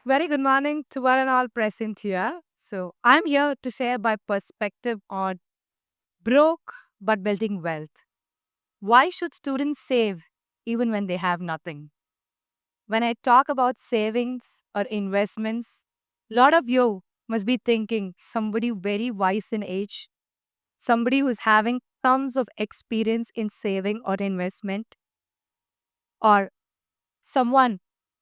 Very good morning to one and all present here. So, I'm here to share my perspective on broke but building wealth. Why should students save even when they have nothing? When I talk about savings or investments, a lot of you must be thinking somebody very wise in age, somebody who's having tons of experience in saving or investment, or someone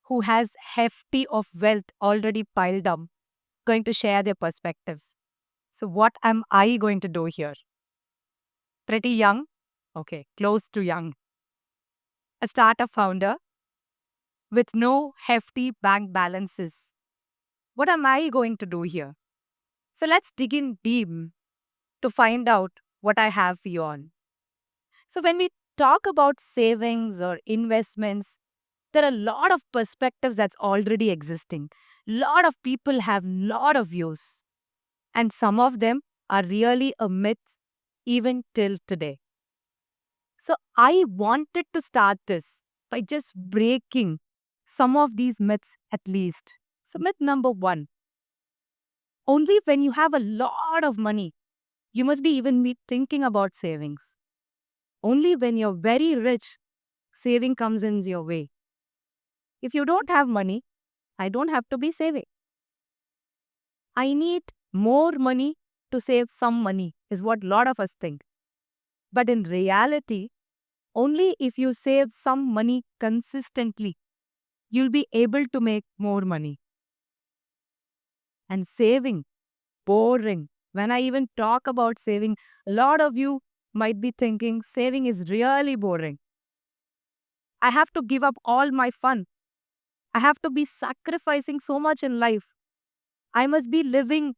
who has hefty of wealth already piled up going to share their perspectives. So, what am I going to do here? Pretty young? Okay, close to young. A startup founder with no hefty bank balances. What am I going to do here? So, let's dig in deep to find out what I have for you on. So, when we talk about savings or investments, there are a lot of perspectives that's already existing. Lot of people have lot of views, and some of them are really a myth even till today. So I wanted to start this by just breaking some of these myths at least. So, myth number one, only when you have a lot of money, you must be even be thinking about savings. Only when you're very rich, saving comes in your way. If you don't have money, I don't have to be saving. I need more money to save some money, is what a lot of us think. But in reality, only if you save some money consistently, you'll be able to make more money. And saving, boring. When I even talk about saving, a lot of you might be thinking saving is really boring. I have to give up all my fun. I have to be sacrificing so much in life. I must be living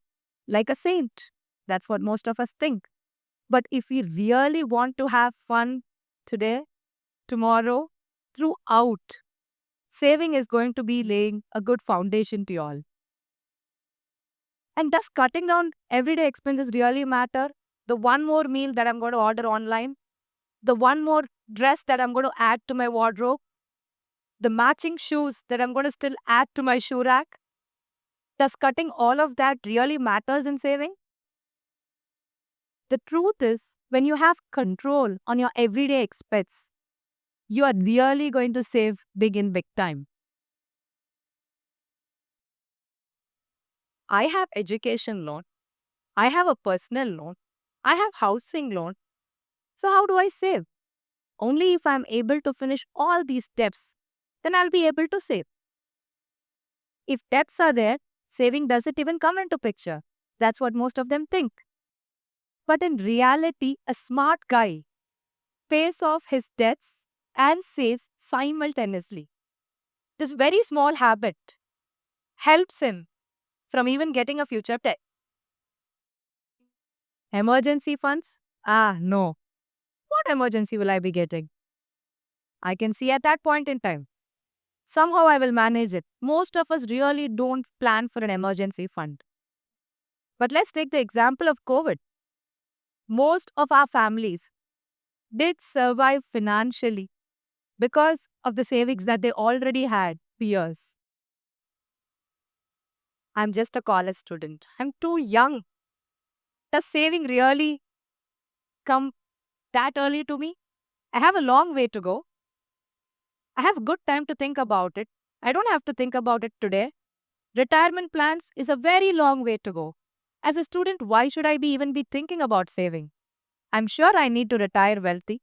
like a saint. That's what most of us think. But if we really want to have fun today, tomorrow, throughout, saving is going to be laying a good foundation to you all. And does cutting down everyday expenses really matter? The one more meal that I'm going to order online, the one more dress that I'm going to add to my wardrobe, the matching shoes that I'm going to still add to my shoe rack. Does cutting all of that really matters in saving? The truth is, when you have control on your everyday expense, you are really going to save big in big time. I have education loan. I have a personal loan. I have housing loan. So how do I save? Only if I'm able to finish all these steps, then I'll be able to save. If debts are there, saving doesn't even come into picture. That's what most of them think. But in reality, a smart guy pays off his debts and saves simultaneously. This very small habit helps him from even getting a future debt. Emergency funds? Ah, no. What emergency will I be getting? I can see at that point in time. Somehow I will manage it. Most of us really don't plan for an emergency fund. But let's take the example of COVID. Most of our families did survive financially because of the savings that they already had for years. I'm just a college student. I'm too young. Does saving really come that early to me? I have a long way to go. I have good time to think about it. I don't have to think about it today. Retirement plans is a very long way to go. As a student, why should I be even be thinking about saving? I'm sure I need to retire wealthy,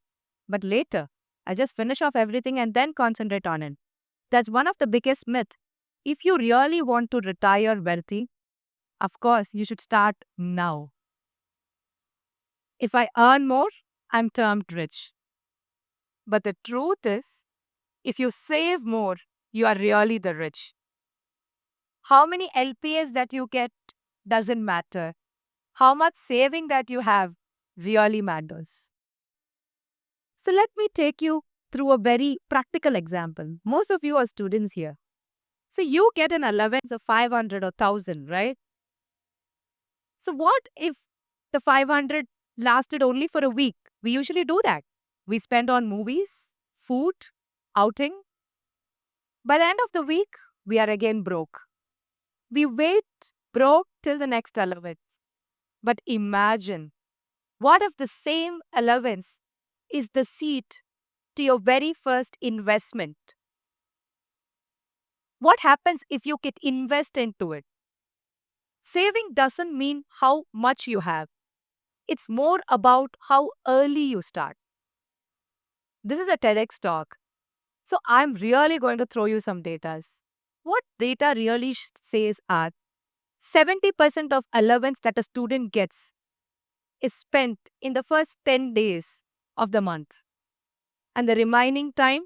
but later, I just finish off everything and then concentrate on it. That's one of the biggest myths. If you really want to retire wealthy, of course, you should start now. If I earn more, I'm termed rich. But the truth is, if you save more, you are really the rich. How many LPS that you get doesn't matter. How much saving that you have really matters. So let me take you through a very practical example. Most of you are students here. So you get an allowance of 500 or 1000, right? So what if the 500 lasted only for a week? We usually do that. We spend on movies, food, outing. By the end of the week, we are again broke. We wait broke till the next allowance. But imagine, what if the same allowance is the seed to your very first investment? What happens if you could invest into it? Saving doesn't mean how much you have. It's more about how early you start. This is a TEDx talk. So I'm really going to throw you some datas. What data really says are 70% of allowance that a student gets is spent in the first 10 days of the month. And the remaining time,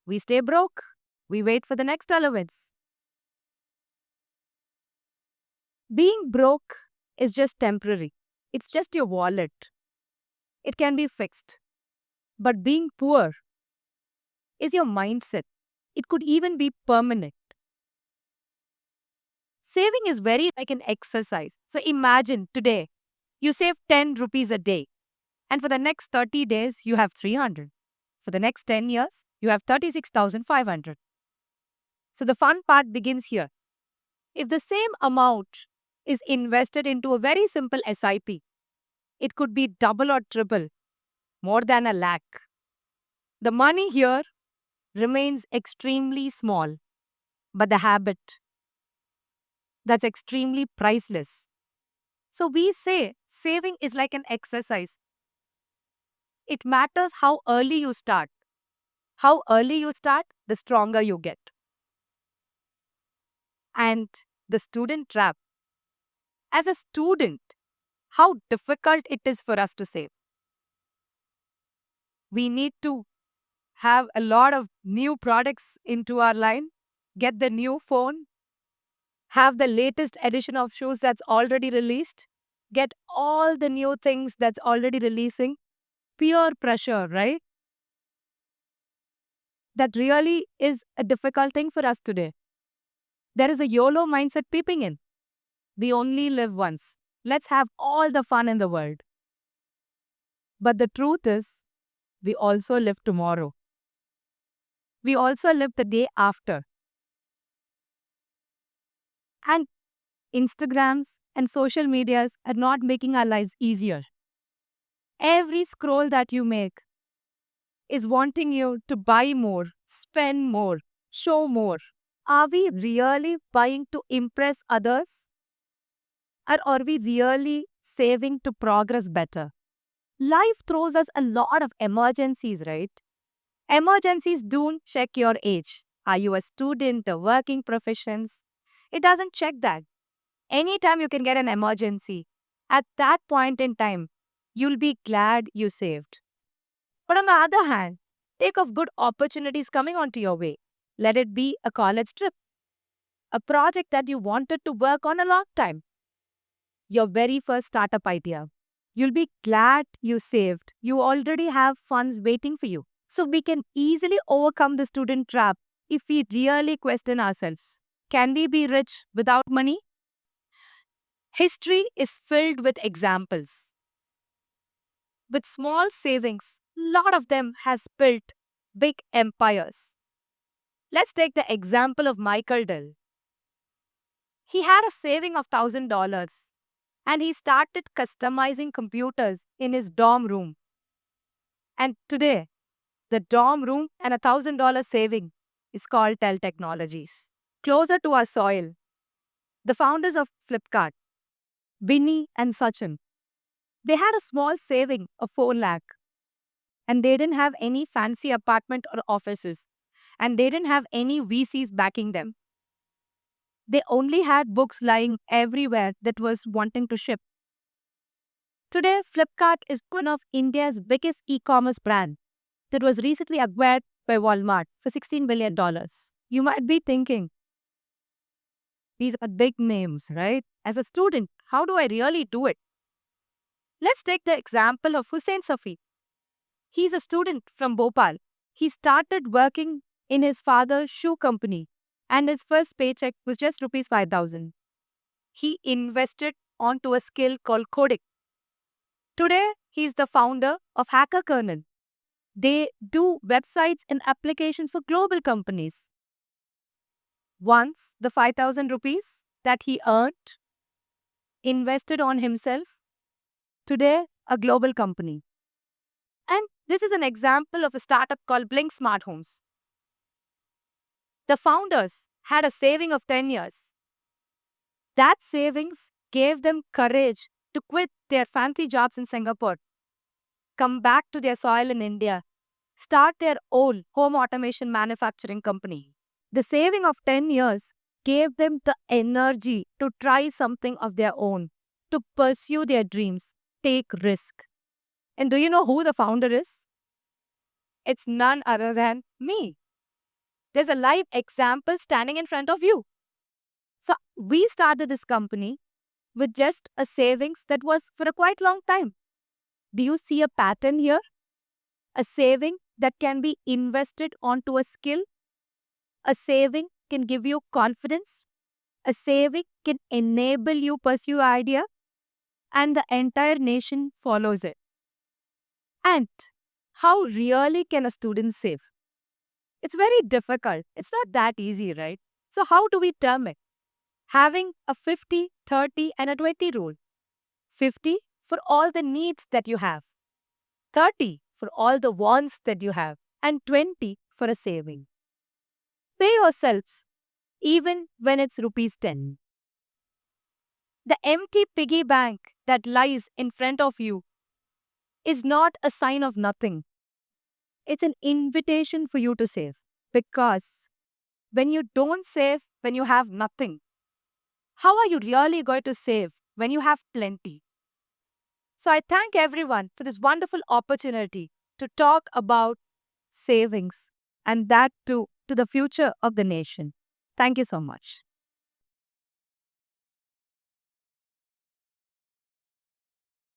we stay broke. We wait for the next allowance. Being broke is just temporary. It's just your wallet. It can be fixed. But being poor is your mindset. It could even be permanent. Saving is very like an exercise. So imagine today, you save 10 rupees a day. And for the next 30 days, you have 300. For the next 10 years, you have 36,500. So the fun part begins here. If the same amount is invested into a very simple SIP, it could be double or triple, more than a lakh. The money here remains extremely small, but the habit, that's extremely priceless. So we say saving is like an exercise. It matters how early you start. How early you start, the stronger you get. And the student trap. As a student, how difficult it is for us to save. We need to have a lot of new products into our line, get the new phone, have the latest edition of shoes that's already released, get all the new things that's already releasing. Peer pressure, right? That really is a difficult thing for us today. There is a YOLO mindset peeping in. We only live once. Let's have all the fun in the world. But the truth is, we also live tomorrow. We also live the day after. And Instagrams and social medias are not making our lives easier. Every scroll that you make is wanting you to buy more, spend more, show more. Are we really buying to impress others? Or are we really saving to progress better? Life throws us a lot of emergencies, right? Emergencies don't check your age. Are you a student, a working professions? It doesn't check that. Anytime you can get an emergency, at that point in time, you'll be glad you saved. But on the other hand, take of good opportunities coming onto your way. Let it be a college trip, a project that you wanted to work on a long time, your very first startup idea. You'll be glad you saved. You already have funds waiting for you. So we can easily overcome the student trap if we really question ourselves. Can we be rich without money? History is filled with examples. With small savings, a lot of them has built big empires. Let's take the example of Michael Dell. He had a saving of $1,000 and he started customizing computers in his dorm room. And today, the dorm room and $1,000 saving is called Dell Technologies. Closer to our soil, the founders of Flipkart, Binny and Sachin, they had a small saving of 4 lakh and they didn't have any fancy apartment or offices and they didn't have any VCs backing them. They only had books lying everywhere that was wanting to ship. Today, Flipkart is one of India's biggest e-commerce brand that was recently acquired by Walmart for $16 billion. You might be thinking, these are big names, right? As a student, how do I really do it? Let's take the example of Hussein Safi. He's a student from Bhopal. He started working in his father's shoe company and his first paycheck was just rupees 5,000. He invested onto a skill called coding. Today, he's the founder of Hacker Kernel. They do websites and applications for global companies. Once the 5,000 rupees that he earned, invested on himself, today a global company. And this is an example of a startup called Blink Smart Homes. The founders had a saving of 10 years. That savings gave them courage to quit their fancy jobs in Singapore, come back to their soil in India, start their own home automation manufacturing company. The saving of 10 years gave them the energy to try something of their own, to pursue their dreams, take risk. And do you know who the founder is? It's none other than me. There's a live example standing in front of you. So we started this company with just a savings that was for a quite long time. Do you see a pattern here? A saving that can be invested onto a skill. A saving can give you confidence. A saving can enable you pursue your idea. And the entire nation follows it. And how really can a student save? It's very difficult. It's not that easy, right? So how do we term it? Having a 50, 30 and a 20 rule. 50 for all the needs that you have. 30 for all the wants that you have. And 20 for a saving. Pay yourselves even when it's rupees 10. The empty piggy bank that lies in front of you is not a sign of nothing. It's an invitation for you to save. Because when you don't save, when you have nothing, how are you really going to save when you have plenty? So I thank everyone for this wonderful opportunity to talk about savings and that too to the future of the nation. Thank you so much.